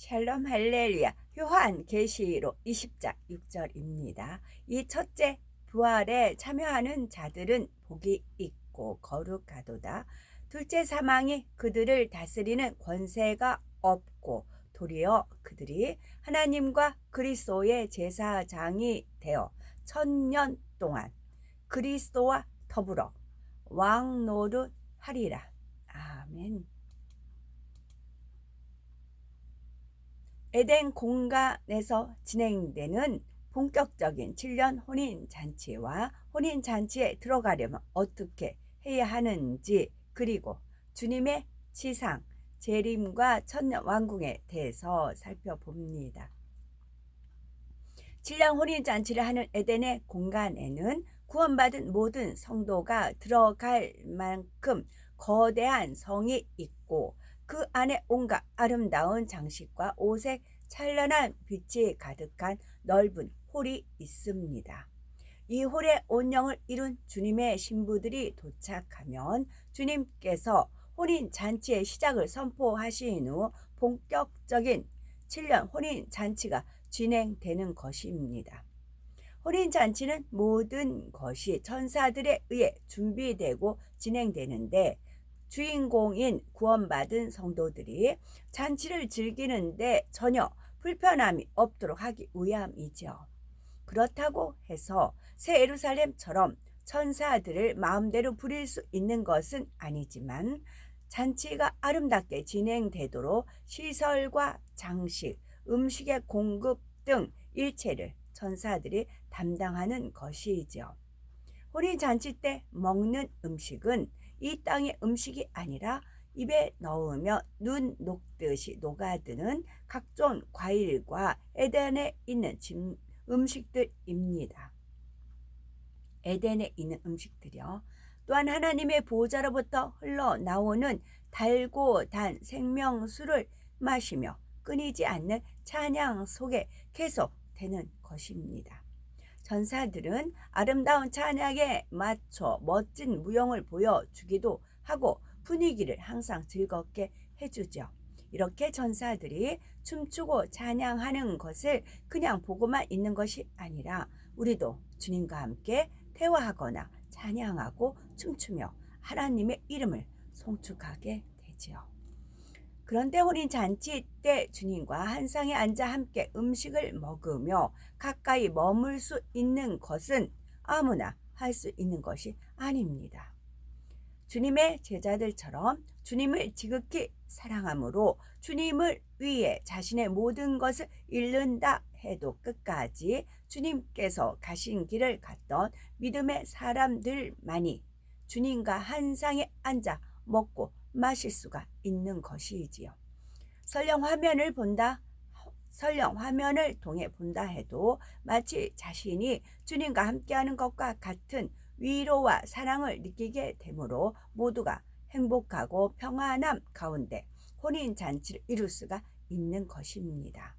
샬롬 할렐루야. 요한계시록 20장 6절입니다. 이 첫째 부활에 참여하는 자들은 복이 있고 거룩하도다. 둘째 사망이 그들을 다스리는 권세가 없고 도리어 그들이 하나님과 그리스도의 제사장이 되어 1000년 동안 그리스도와 더불어 왕노릇하리라. 아멘. 에덴 공간에서 진행되는 본격적인 7년 혼인잔치와 혼인잔치에 들어가려면 어떻게 해야 하는지, 그리고 주님의 지상, 재림과 천년왕궁에 대해서 살펴봅니다. 7년 혼인잔치를 하는 에덴의 공간에는 구원받은 모든 성도가 들어갈 만큼 거대한 성이 있고 그 안에 온갖 아름다운 장식과 오색 찬란한 빛이 가득한 넓은 홀이 있습니다. 이 홀에 온영을 이룬 주님의 신부들이 도착하면 주님께서 혼인잔치의 시작을 선포하신 후 본격적인 7년 혼인잔치가 진행되는 것입니다. 혼인잔치는 모든 것이 천사들에 의해 준비되고 진행되는데 주인공인 구원받은 성도들이 잔치를 즐기는데 전혀 불편함이 없도록 하기 위함이죠. 그렇다고 해서 새 예루살렘처럼 천사들을 마음대로 부릴 수 있는 것은 아니지만 잔치가 아름답게 진행되도록 시설과 장식, 음식의 공급 등 일체를 천사들이 담당하는 것이죠. 혼인잔치 때 먹는 음식은 이 땅의 음식이 아니라 입에 넣으며 눈 녹듯이 녹아드는 각종 과일과 에덴에 있는 음식들입니다. 에덴에 있는 음식들이요. 또한 하나님의 보호자로부터 흘러나오는 달고 단 생명수를 마시며 끊이지 않는 찬양 속에 계속되는 것입니다. 전사들은 아름다운 찬양에 맞춰 멋진 무용을 보여주기도 하고 분위기를 항상 즐겁게 해주죠. 이렇게 전사들이 춤추고 찬양하는 것을 그냥 보고만 있는 것이 아니라 우리도 주님과 함께 대화하거나 찬양하고 춤추며 하나님의 이름을 송축하게 되지요. 그런데 혼인잔치 때 주님과 한 상에 앉아 함께 음식을 먹으며 가까이 머물 수 있는 것은 아무나 할 수 있는 것이 아닙니다. 주님의 제자들처럼 주님을 지극히 사랑함으로 주님을 위해 자신의 모든 것을 잃는다 해도 끝까지 주님께서 가신 길을 갔던 믿음의 사람들만이 주님과 한 상에 앉아 먹고 마실 수가 있는 것이지요. 설령 화면을 통해 본다 해도 마치 자신이 주님과 함께하는 것과 같은 위로와 사랑을 느끼게 되므로 모두가 행복하고 평안함 가운데 혼인잔치를 이룰 수가 있는 것입니다.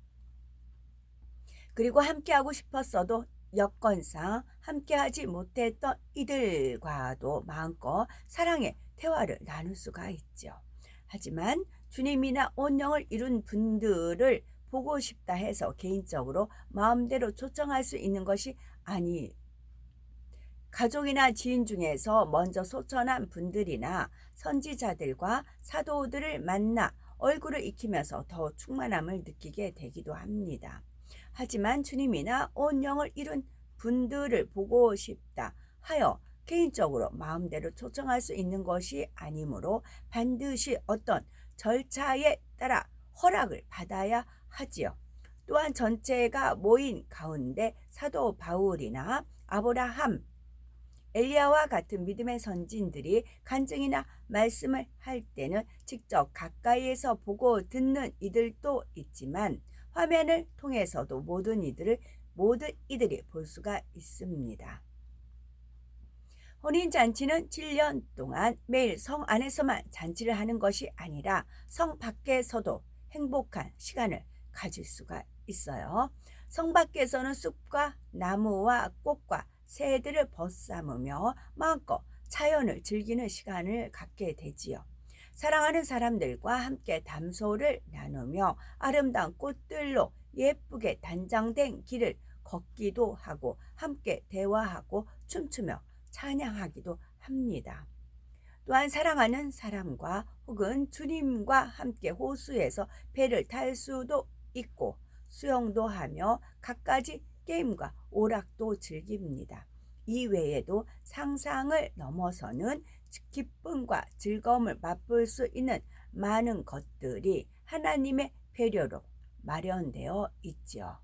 그리고 함께하고 싶었어도 여건상 함께하지 못했던 이들과도 마음껏 사랑의 대화를 나눌 수가 있죠. 하지만 주님이나 온영을 이룬 분들을 보고 싶다 해서 개인적으로 마음대로 초청할 수 있는 것이 아니, 가족이나 지인 중에서 먼저 소천한 분들이나 선지자들과 사도들을 만나 얼굴을 익히면서 더 충만함을 느끼게 되기도 합니다. 하지만 주님이나 온영을 이룬 분들을 보고 싶다 하여 개인적으로 마음대로 초청할 수 있는 것이 아니므로 반드시 어떤 절차에 따라 허락을 받아야 하지요. 또한 전체가 모인 가운데 사도 바울이나 아브라함, 엘리야와 같은 믿음의 선진들이 간증이나 말씀을 할 때는 직접 가까이에서 보고 듣는 이들도 있지만 화면을 통해서도 모든 이들이 볼 수가 있습니다. 혼인잔치는 7년 동안 매일 성 안에서만 잔치를 하는 것이 아니라 성 밖에서도 행복한 시간을 가질 수가 있어요. 성 밖에서는 숲과 나무와 꽃과 새들을 벗삼으며 마음껏 자연을 즐기는 시간을 갖게 되지요. 사랑하는 사람들과 함께 담소를 나누며 아름다운 꽃들로 예쁘게 단장된 길을 걷기도 하고 함께 대화하고 춤추며 찬양하기도 합니다. 또한 사랑하는 사람과 혹은 주님과 함께 호수에서 배를 탈 수도 있고 수영도 하며 갖가지 게임과 오락도 즐깁니다. 이 외에도 상상을 넘어서는 기쁨과 즐거움을 맛볼 수 있는 많은 것들이 하나님의 배려로 마련되어 있지요.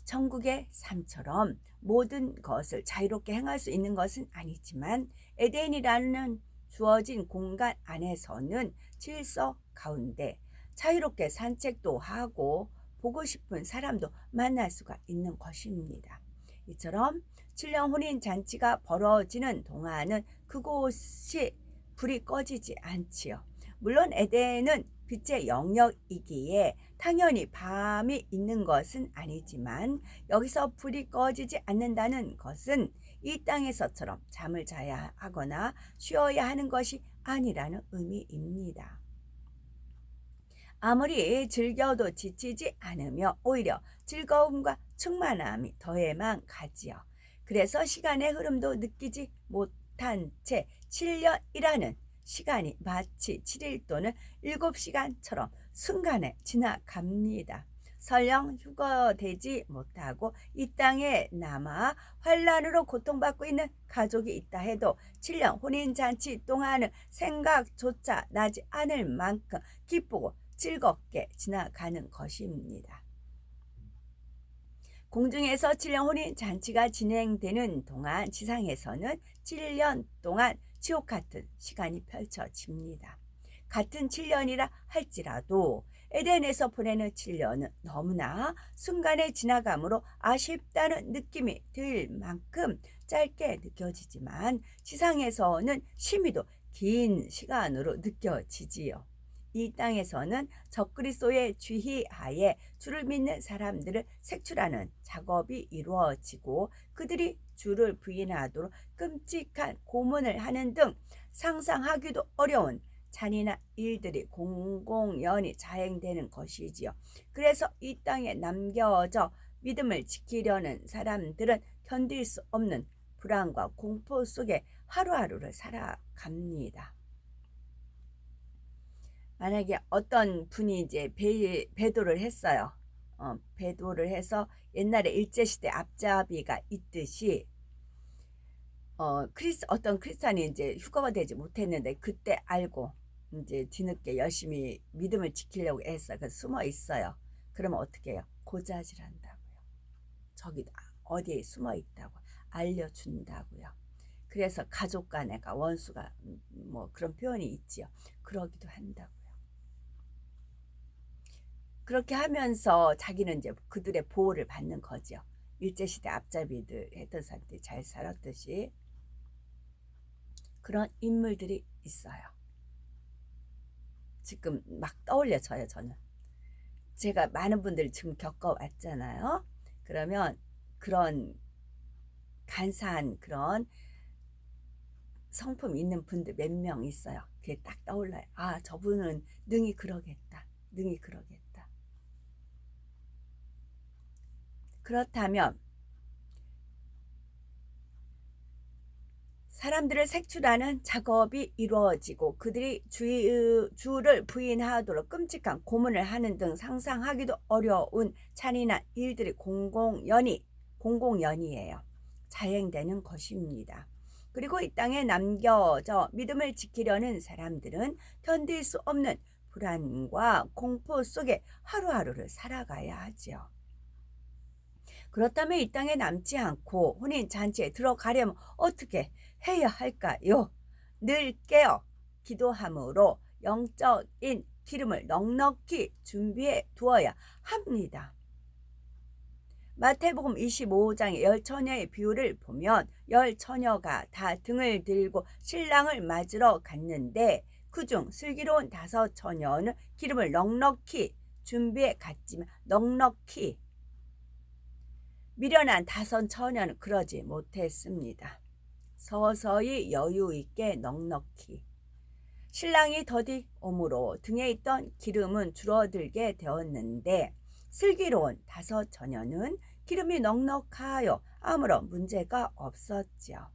천국의 삶처럼 모든 것을 자유롭게 행할 수 있는 것은 아니지만 에덴이라는 주어진 공간 안에서는 질서 가운데 자유롭게 산책도 하고 보고 싶은 사람도 만날 수가 있는 것입니다. 이처럼 7년 혼인 잔치가 벌어지는 동안은 그곳이 불이 꺼지지 않지요. 물론 에덴은 빛의 영역이기에 당연히 밤이 있는 것은 아니지만 여기서 불이 꺼지지 않는다는 것은 이 땅에서처럼 잠을 자야 하거나 쉬어야 하는 것이 아니라는 의미입니다. 아무리 즐겨도 지치지 않으며 오히려 즐거움과 충만함이 더해만 가지요. 그래서 시간의 흐름도 느끼지 못한 채 7년이라는 시간이 마치 7일 또는 7시간처럼 순간에 지나갑니다. 설령 휴거되지 못하고 이 땅에 남아 환난으로 고통받고 있는 가족이 있다 해도 7년 혼인잔치 동안은 생각조차 나지 않을 만큼 기쁘고 즐겁게 지나가는 것입니다. 공중에서 7년 혼인잔치가 진행되는 동안 지상에서는 7년 동안 지옥 같은 시간이 펼쳐집니다. 같은 7년이라 할지라도 에덴에서 보내는 7년은 너무나 순간에 지나감으로 아쉽다는 느낌이 들 만큼 짧게 느껴지지만 지상에서는 심히도 긴 시간으로 느껴지지요. 이 땅에서는 적그리스도의 지휘하에 주를 믿는 사람들을 색출하는 작업이 이루어지고 그들이 주를 부인하도록 끔찍한 고문을 하는 등 상상하기도 어려운 잔인한 일들이 공공연히 자행되는 것이지요. 그래서 이 땅에 남겨져 믿음을 지키려는 사람들은 견딜 수 없는 불안과 공포 속에 하루하루를 살아갑니다. 만약에 어떤 분이 이제 배도를 했어요. 배도를 해서 옛날에 일제시대 앞잡이가 있듯이 어떤 크리스찬이 이제 휴거가 되지 못했는데 그때 알고 이제 뒤늦게 열심히 믿음을 지키려고 했어요. 그래서 숨어 있어요. 그러면 어떻게 해요? 고자질한다고요. 저기 어디에 숨어 있다고 알려준다고요. 그래서 가족 간에가 원수가 뭐 그런 표현이 있지요. 그러기도 한다고요. 그렇게 하면서 자기는 이제 그들의 보호를 받는 거죠. 일제시대 앞잡이들 했던 사람들이 잘 살았듯이 그런 인물들이 있어요. 지금 막 떠올려져요. 저는 제가 많은 분들을 지금 겪어왔잖아요. 그러면 그런 간사한 그런 성품 있는 분들 몇 명 있어요. 그게 딱 떠올라요. 아, 저분은 능히 그러겠다. 능히 그러겠다. 그렇다면 사람들을 색출하는 작업이 이루어지고 그들이 주를 부인하도록 끔찍한 고문을 하는 등 상상하기도 어려운 잔인한 일들이 공공연히예요. 자행되는 것입니다. 그리고 이 땅에 남겨져 믿음을 지키려는 사람들은 견딜 수 없는 불안과 공포 속에 하루하루를 살아가야 하지요. 그렇다면 이 땅에 남지 않고 혼인잔치에 들어가려면 어떻게 해야 할까요? 늘 깨어 기도함으로 영적인 기름을 넉넉히 준비해 두어야 합니다. 마태복음 25장의 10처녀의 비유를 보면 10처녀가 다 등을 들고 신랑을 맞으러 갔는데 그중 슬기로운 5처녀는 기름을 넉넉히 준비해 갔지만 넉넉히 미련한 5처녀는 그러지 못했습니다. 서서히 여유 있게 넉넉히 신랑이 더디 오므로 등에 있던 기름은 줄어들게 되었는데 슬기로운 다섯 처녀는 기름이 넉넉하여 아무런 문제가 없었지요.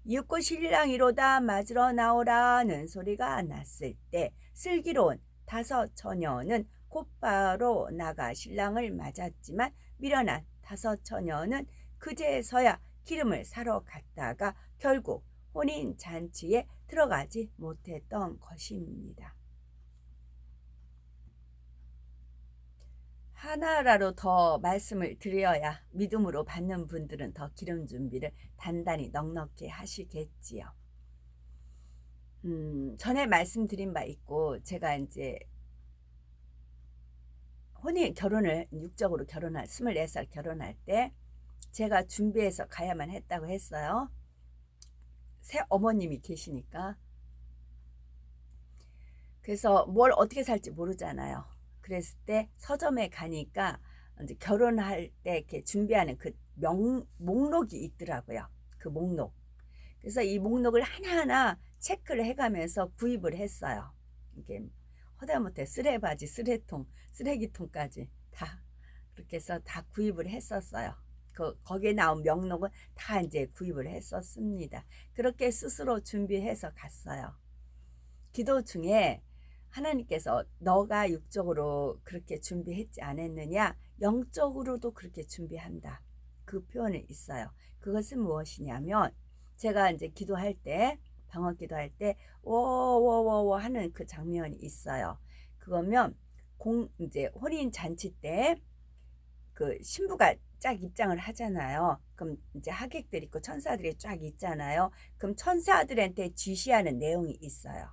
이윽고 신랑이로다 맞으러 나오라는 소리가 났을 때 슬기로운 다섯 처녀는 곧바로 나가 신랑을 맞았지만 미련한 다섯 처녀는 그제서야 기름을 사러 갔다가 결국 혼인잔치에 들어가지 못했던 것입니다. 하나라도 더 말씀을 드려야 믿음으로 받는 분들은 더 기름 준비를 단단히 넉넉히 하시겠지요. 전에 말씀드린 바 있고 제가 이제 결혼을 육적으로 결혼할 24살 결혼할 때 제가 준비해서 가야만 했다고 했어요. 새 어머님이 계시니까. 그래서 뭘 어떻게 살지 모르잖아요. 그랬을 때 서점에 가니까 이제 결혼할 때 이렇게 준비하는 그 목록이 있더라고요. 그 목록. 그래서 이 목록을 하나하나 체크를 해가면서 구입을 했어요. 이게 허다못해 쓰레바지, 쓰레통, 쓰레기통까지 다 그렇게 해서 다 구입을 했었어요. 거기에 나온 명록은 다 이제 구입을 했었습니다. 그렇게 스스로 준비해서 갔어요. 기도 중에 하나님께서 너가 육적으로 그렇게 준비했지 않았느냐 영적으로도 그렇게 준비한다. 그 표현이 있어요. 그것은 무엇이냐면 제가 이제 기도할 때 방언 기도할 때 워워워워 하는 그 장면이 있어요. 그거면 이제 혼인 잔치 때 그 신부가 쫙 입장을 하잖아요. 그럼 이제 하객들 있고 천사들이 쫙 있잖아요. 그럼 천사들한테 지시하는 내용이 있어요.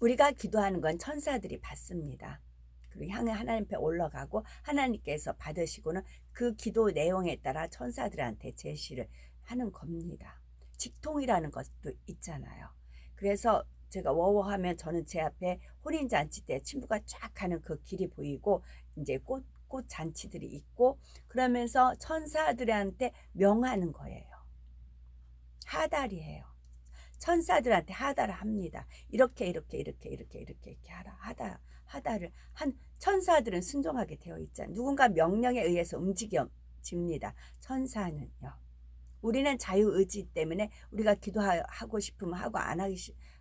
우리가 기도하는 건 천사들이 받습니다. 그리고 향해 하나님 앞에 올라가고 하나님께서 받으시고는 그 기도 내용에 따라 천사들한테 제시를 하는 겁니다. 직통이라는 것도 있잖아요. 그래서 제가 워워하면 저는 제 앞에 혼인잔치 때 친부가 쫙 가는 그 길이 보이고 이제 꽃 잔치들이 있고 그러면서 천사들한테 명하는 거예요. 하달이에요. 천사들한테 하달을 합니다. 이렇게 하라. 하달을 한 천사들은 순종하게 되어 있잖아요. 누군가 명령에 의해서 움직여집니다. 천사는요. 우리는 자유의지 때문에 우리가 기도하고 싶으면 하고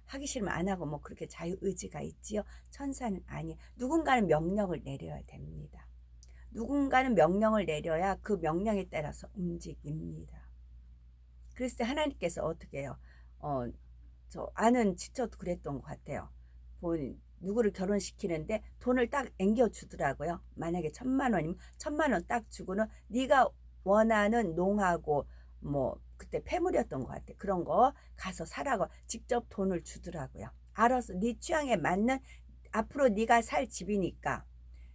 하기 싫으면 안 하고 뭐 그렇게 자유의지가 있지요. 천사는 아니에요. 누군가는 명령을 내려야 됩니다. 누군가는 명령을 내려야 그 명령에 따라서 움직입니다. 그랬을 때 하나님께서 어떻게 해요? 저 아는 지쳐도 그랬던 것 같아요. 누구를 결혼시키는데 돈을 딱 앵겨주더라고요. 만약에 1,000,000원이면 1,000,000원 딱 주고는 네가 원하는 농하고 뭐 그때 폐물이었던 것 같아. 그런 거 가서 사라고 직접 돈을 주더라고요. 알아서 네 취향에 맞는 앞으로 네가 살 집이니까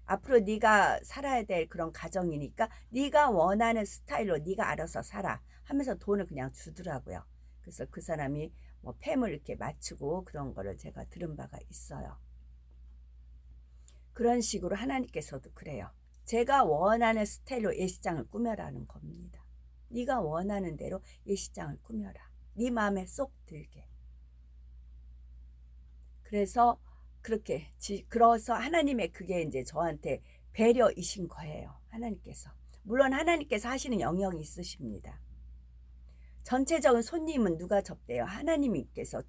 앞으로 네가 살아야 될 그런 가정이니까 네가 원하는 스타일로 네가 알아서 살아 하면서 돈을 그냥 주더라고요. 그래서 그 사람이 뭐 폐물 이렇게 맞추고 그런 거를 제가 들은 바가 있어요. 그런 식으로 하나님께서도 그래요. 제가 원하는 스타일로 예식장을 꾸며라는 겁니다. 네가 원하는 대로 예식장을 꾸며라. 네 마음에 쏙 들게. 그래서 그래서 하나님의 그게 이제 저한테 배려이신 거예요. 하나님께서. 물론 하나님께서 하시는 영역이 있으십니다. 전체적인 손님은 누가 접대요? 하나님께서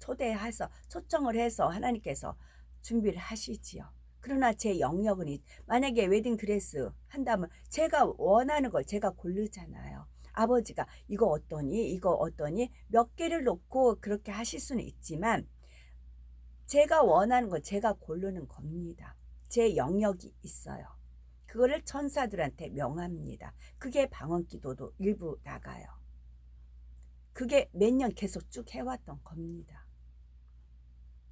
초청을 해서 하나님께서 준비를 하시지요. 그러나 제 영역은 만약에 웨딩드레스 한다면 제가 원하는 걸 제가 고르잖아요. 아버지가 이거 어떠니 몇 개를 놓고 그렇게 하실 수는 있지만 제가 원하는 걸 제가 고르는 겁니다. 제 영역이 있어요. 그거를 천사들한테 명합니다. 그게 방언기도도 일부 나가요. 그게 몇 년 계속 쭉 해왔던 겁니다.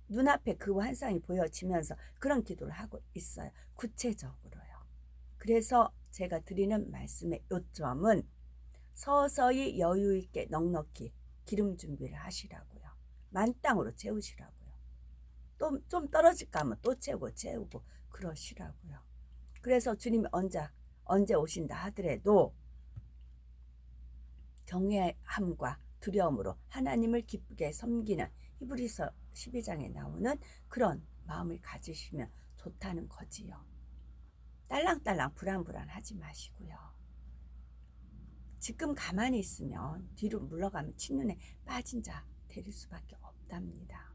눈앞에 그 환상이 보여지면서 그런 기도를 하고 있어요. 구체적으로요. 그래서 제가 드리는 말씀의 요점은 서서히 여유있게 넉넉히 기름 준비를 하시라고요. 만땅으로 채우시라고요. 또 좀 떨어질까 하면 또 채우고 그러시라고요. 그래서 주님이 언제 오신다 하더라도 경외함과 두려움으로 하나님을 기쁘게 섬기는 히브리서 12장에 나오는 그런 마음을 가지시면 좋다는 거지요. 딸랑딸랑 불안불안하지 마시고요. 지금 가만히 있으면 뒤로 물러가면 침눈에 빠진 자 될 수밖에 없답니다.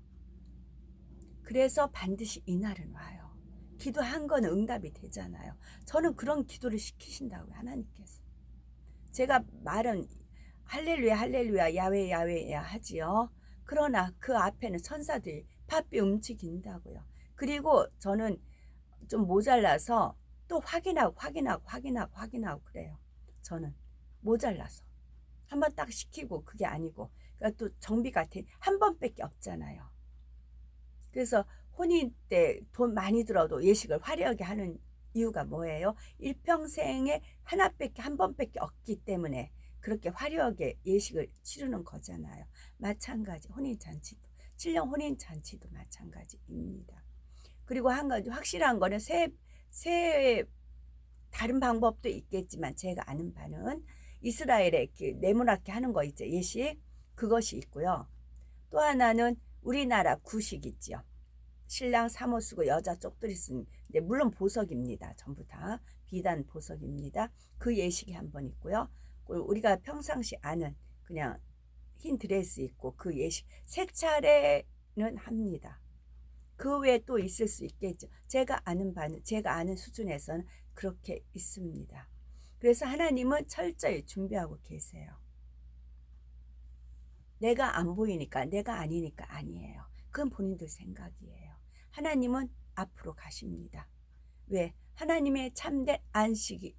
그래서 반드시 이날은 와요. 기도한 거는 응답이 되잖아요. 저는 그런 기도를 시키신다고요, 하나님께서. 제가 말은 할렐루야 할렐루야 야외 야외야 하지요. 그러나 그 앞에는 천사들이 바삐 움직인다고요. 그리고 저는 좀 모자라서 또 확인하고 그래요. 저는 모자라서 한번 딱 시키고 그게 아니고, 그러니까 또 정비가 한 번밖에 없잖아요. 그래서 혼인 때 돈 많이 들어도 예식을 화려하게 하는 이유가 뭐예요? 일평생에 하나밖에 한 번밖에 없기 때문에 그렇게 화려하게 예식을 치르는 거잖아요. 마찬가지 혼인잔치도, 신령 혼인잔치도 마찬가지입니다. 그리고 한 가지 확실한 거는 새 다른 방법도 있겠지만 제가 아는 바는 이스라엘에 이렇게 네모나게 하는 거 있죠, 예식. 그것이 있고요. 또 하나는 우리나라 구식 있죠. 신랑 사모 쓰고 여자 쪽들이 쓰는, 물론 보석입니다. 전부 다 비단 보석입니다. 그 예식이 한 번 있고요. 우리가 평상시 아는 그냥 흰 드레스 입고 그 예식 세 차례는 합니다. 그 외에 또 있을 수 있겠죠. 제가 아는 수준에서는 그렇게 있습니다. 그래서 하나님은 철저히 준비하고 계세요. 내가 안 보이니까, 내가 아니니까 아니에요. 그건 본인들 생각이에요. 하나님은 앞으로 가십니다. 왜? 하나님의 참된 안식이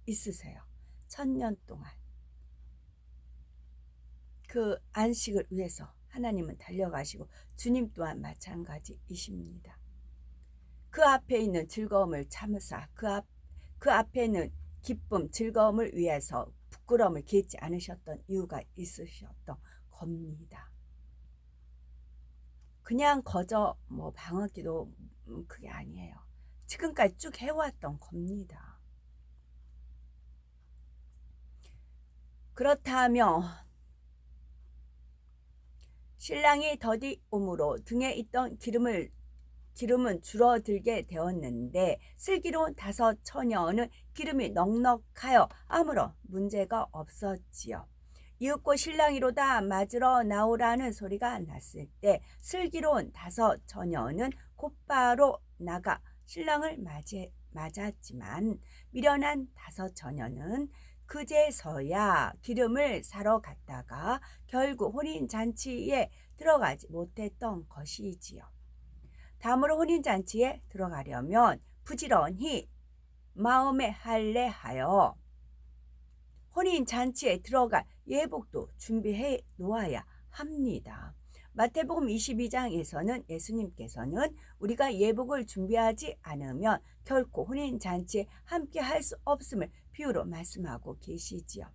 있으세요. 1000년 동안 그 안식을 위해서 하나님은 달려가시고 주님 또한 마찬가지이십니다. 그 앞에 있는 즐거움을 참으사 그 앞에 있는 기쁨, 즐거움을 위해서 부끄러움을 갖지 않으셨던 이유가 있으셨던 겁니다. 그냥 거저 방어기도 그게 아니에요. 지금까지 쭉 해왔던 겁니다. 그렇다면 신랑이 더디옴으로 등에 있던 기름은 줄어들게 되었는데 슬기로운 5 처녀는 기름이 넉넉하여 아무런 문제가 없었지요. 이윽고 신랑이로다 맞으러 나오라는 소리가 났을 때 슬기로운 5 처녀는 곧바로 나가 신랑을 맞았지만 미련한 5 처녀는 그제서야 기름을 사러 갔다가 결국 혼인잔치에 들어가지 못했던 것이지요. 다음으로 혼인잔치에 들어가려면 부지런히 마음에 할례하여 혼인잔치에 들어갈 예복도 준비해 놓아야 합니다. 마태복음 22장에서는 예수님께서는 우리가 예복을 준비하지 않으면 결코 혼인잔치에 함께 할 수 없음을 비유로 말씀하고 계시지요.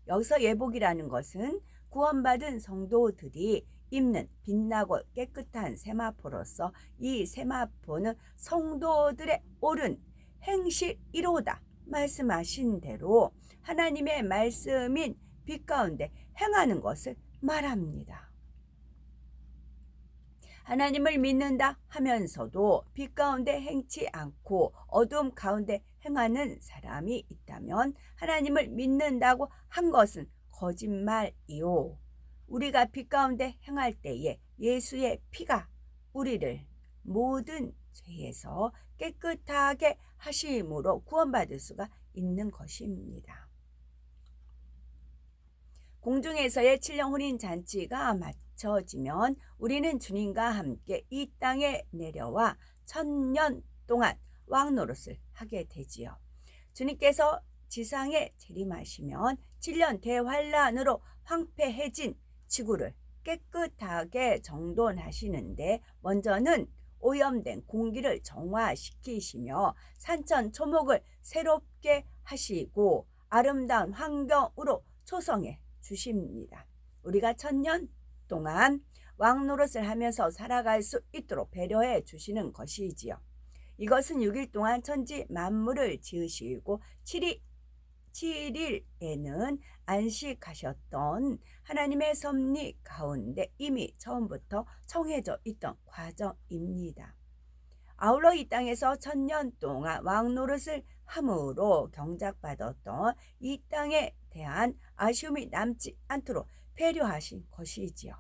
여기서 예복이라는 것은 구원받은 성도들이 입는 빛나고 깨끗한 세마포로서 이 세마포는 성도들의 옳은 행실이로다 말씀하신 대로 하나님의 말씀인 빛 가운데 행하는 것을 말합니다. 하나님을 믿는다 하면서도 빛 가운데 행치 않고 어둠 가운데 행하는 사람이 있다면 하나님을 믿는다고 한 것은 거짓말이요. 우리가 빛 가운데 행할 때에 예수의 피가 우리를 모든 죄에서 깨끗하게 하심으로 구원받을 수가 있는 것입니다. 공중에서의 7년 혼인잔치가 마쳐지면 우리는 주님과 함께 이 땅에 내려와 1000년 동안 왕노릇을 하게 되지요. 주님께서 지상에 재림하시면 7년 대환란으로 황폐해진 지구를 깨끗하게 정돈하시는데 먼저는 오염된 공기를 정화시키시며 산천초목을 새롭게 하시고 아름다운 환경으로 초성해 주십니다. 우리가 1000년 동안 왕노릇을 하면서 살아갈 수 있도록 배려해 주시는 것이지요. 이것은 6일 동안 천지 만물을 지으시고 7일 7일에는 안식하셨던 하나님의 섭리 가운데 이미 처음부터 정해져 있던 과정입니다. 아울러 이 땅에서 1000년 동안 왕 노릇을 함으로 경작받았던 이 땅에 대한 아쉬움이 남지 않도록 배려하신 것이지요.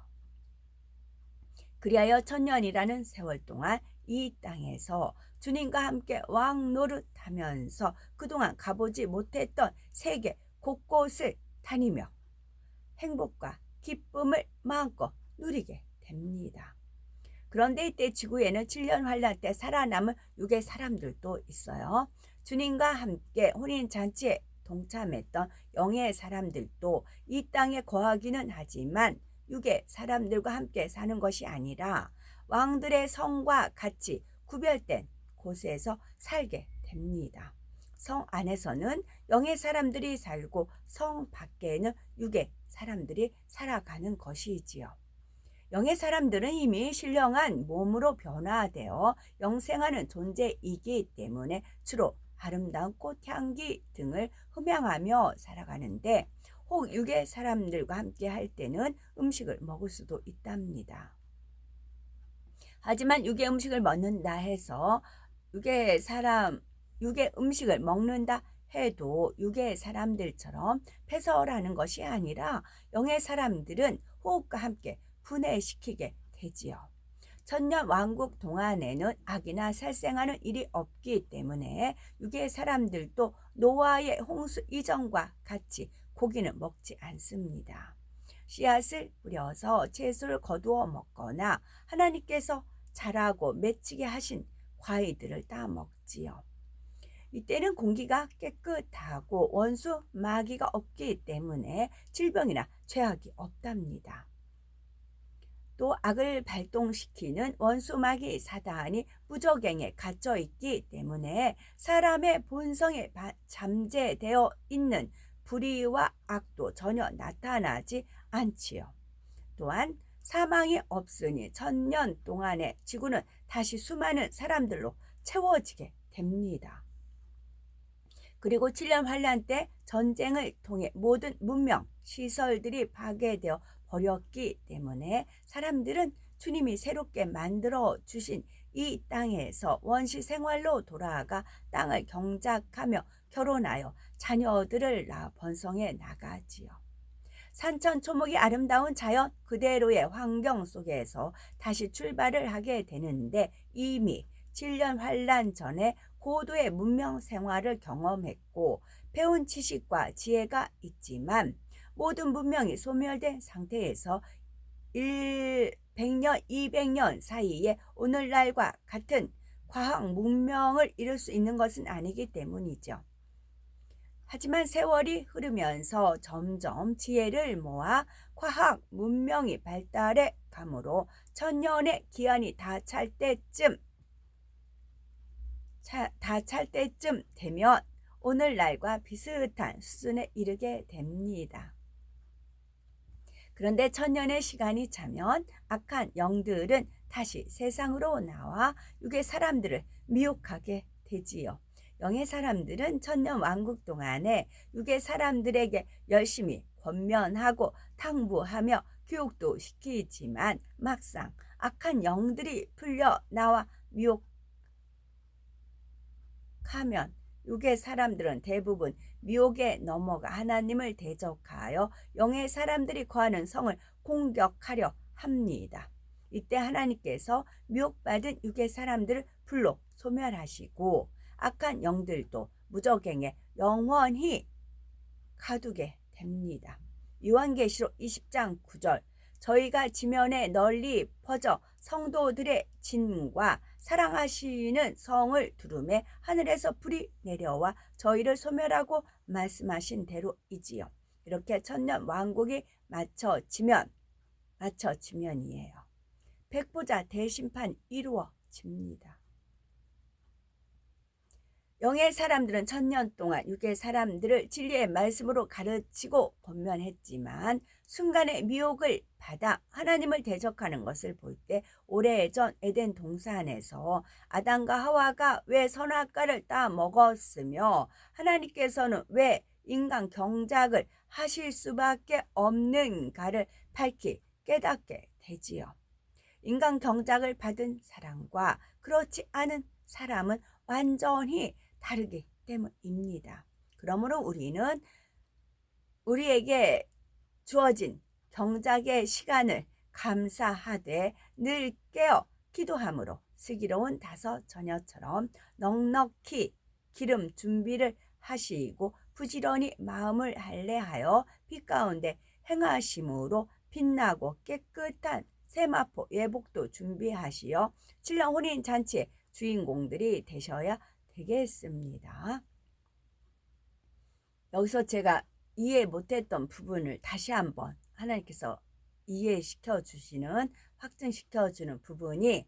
그리하여 1000년이라는 세월 동안 이 땅에서 주님과 함께 왕 노릇하면서 그동안 가보지 못했던 세계 곳곳을 다니며 행복과 기쁨을 마음껏 누리게 됩니다. 그런데 이때 지구에는 7년 환란 때 살아남은 육의 사람들도 있어요. 주님과 함께 혼인잔치에 동참했던 영의 사람들도 이 땅에 거하기는 하지만 육의 사람들과 함께 사는 것이 아니라 왕들의 성과 같이 구별된 곳에서 살게 됩니다. 성 안에서는 영의 사람들이 살고 성 밖에는 육의 사람들이 살아가는 것이지요. 영의 사람들은 이미 신령한 몸으로 변화되어 영생하는 존재이기 때문에 주로 아름다운 꽃향기 등을 흠양하며 살아가는데 혹 육의 사람들과 함께 할 때는 음식을 먹을 수도 있답니다. 하지만 육의 음식을 먹는다 해서 육의 음식을 먹는다 해도 육의 사람들처럼 패설하는 것이 아니라 영의 사람들은 호흡과 함께 분해시키게 되지요. 천년 왕국 동안에는 악이나 살생하는 일이 없기 때문에 육의 사람들도 노아의 홍수 이전과 같이 고기는 먹지 않습니다. 씨앗을 뿌려서 채소를 거두어 먹거나 하나님께서 자라고 맺히게 하신 과일들을 따 먹지요. 이때는 공기가 깨끗하고 원수 마귀가 없기 때문에 질병이나 죄악이 없답니다. 또 악을 발동시키는 원수 마귀 사단이 무저갱에 갇혀 있기 때문에 사람의 본성에 잠재되어 있는 불의와 악도 전혀 나타나지 않지요. 또한 사망이 없으니 1000년 동안의 지구는 다시 수많은 사람들로 채워지게 됩니다. 그리고 7년 환란 때 전쟁을 통해 모든 문명, 시설들이 파괴되어 버렸기 때문에 사람들은 주님이 새롭게 만들어 주신 이 땅에서 원시 생활로 돌아가 땅을 경작하며 결혼하여 자녀들을 낳아 번성해 나가지요. 산천초목이 아름다운 자연 그대로의 환경 속에서 다시 출발을 하게 되는데 이미 7년 환란 전에 고도의 문명 생활을 경험했고 배운 지식과 지혜가 있지만 모든 문명이 소멸된 상태에서 100년, 200년 사이에 오늘날과 같은 과학 문명을 이룰 수 있는 것은 아니기 때문이죠. 하지만 세월이 흐르면서 점점 지혜를 모아 과학 문명이 발달해 가므로 1000년의 기한이 다 찰 때쯤 되면 오늘날과 비슷한 수준에 이르게 됩니다. 그런데 1000년의 시간이 차면 악한 영들은 다시 세상으로 나와 육의 사람들을 미혹하게 되지요. 영의 사람들은 1000년 왕국 동안에 육의 사람들에게 열심히 권면하고 당부하며 교육도 시키지만 막상 악한 영들이 풀려 나와 미혹하면 육의 사람들은 대부분 미혹에 넘어가 하나님을 대적하여 영의 사람들이 거하는 성을 공격하려 합니다. 이때 하나님께서 미혹받은 육의 사람들을 불로 소멸하시고 악한 영들도 무저갱에 영원히 가두게 됩니다. 요한계시록 20장 9절 저희가 지면에 널리 퍼져 성도들의 진과 사랑하시는 성을 두루매 하늘에서 불이 내려와 저희를 소멸하고 말씀하신 대로이지요. 이렇게 1000년 왕국이 맞춰지면이에요. 백보자 대심판이 이루어집니다. 영의 사람들은 1000년 동안 육의 사람들을 진리의 말씀으로 가르치고 권면했지만 순간의 미혹을 받아 하나님을 대적하는 것을 볼 때 오래전 에덴 동산에서 아담과 하와가 왜 선악과를 따 먹었으며 하나님께서는 왜 인간 경작을 하실 수밖에 없는가를 밝히 깨닫게 되지요. 인간 경작을 받은 사람과 그렇지 않은 사람은 완전히 다르기 때문입니다. 그러므로 우리는 우리에게 주어진 경작의 시간을 감사하되 늘 깨어 기도함으로 슬기로운 다섯 처녀처럼 넉넉히 기름 준비를 하시고 부지런히 마음을 할례하여 빛 가운데 행하심으로 빛나고 깨끗한 세마포 예복도 준비하시어 신랑 혼인 잔치의 주인공들이 되셔야 되겠습니다. 여기서 제가 이해 못했던 부분을 다시 한번 하나님께서 이해시켜 주시는, 확증시켜 주는 부분이,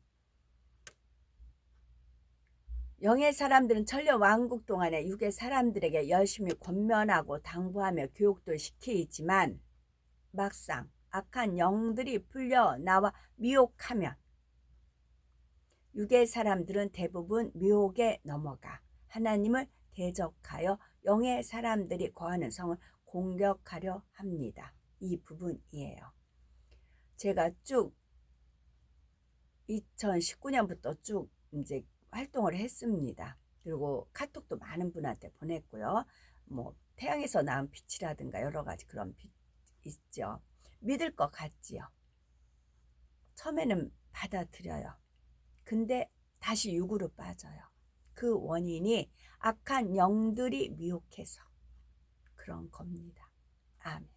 영의 사람들은 천년 왕국 동안에 육의 사람들에게 열심히 권면하고 당부하며 교육도 시키지만 막상 악한 영들이 풀려 나와 미혹하면 육의 사람들은 대부분 미혹에 넘어가 하나님을 대적하여 영의 사람들이 거하는 성을 공격하려 합니다. 이 부분이에요. 제가 쭉 2019년부터 쭉 이제 활동을 했습니다. 그리고 카톡도 많은 분한테 보냈고요. 뭐 태양에서 나온 빛이라든가 여러 가지 그런 빛 있죠. 믿을 것 같지요. 처음에는 받아들여요. 근데 다시 육으로 빠져요. 그 원인이 악한 영들이 미혹해서 그런 겁니다. 아멘.